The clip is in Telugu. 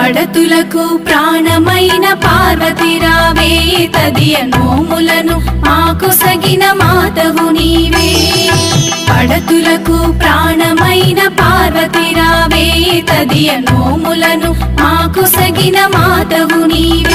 పడతులకు ప్రాణమైన పార్వతి రావే తదియ నోములను మాకు సగిన మాతవు నీవే పడతులకు ప్రాణమైన పార్వతి రావే తదియ నోములను మాకు సగిన మాతవు నీవే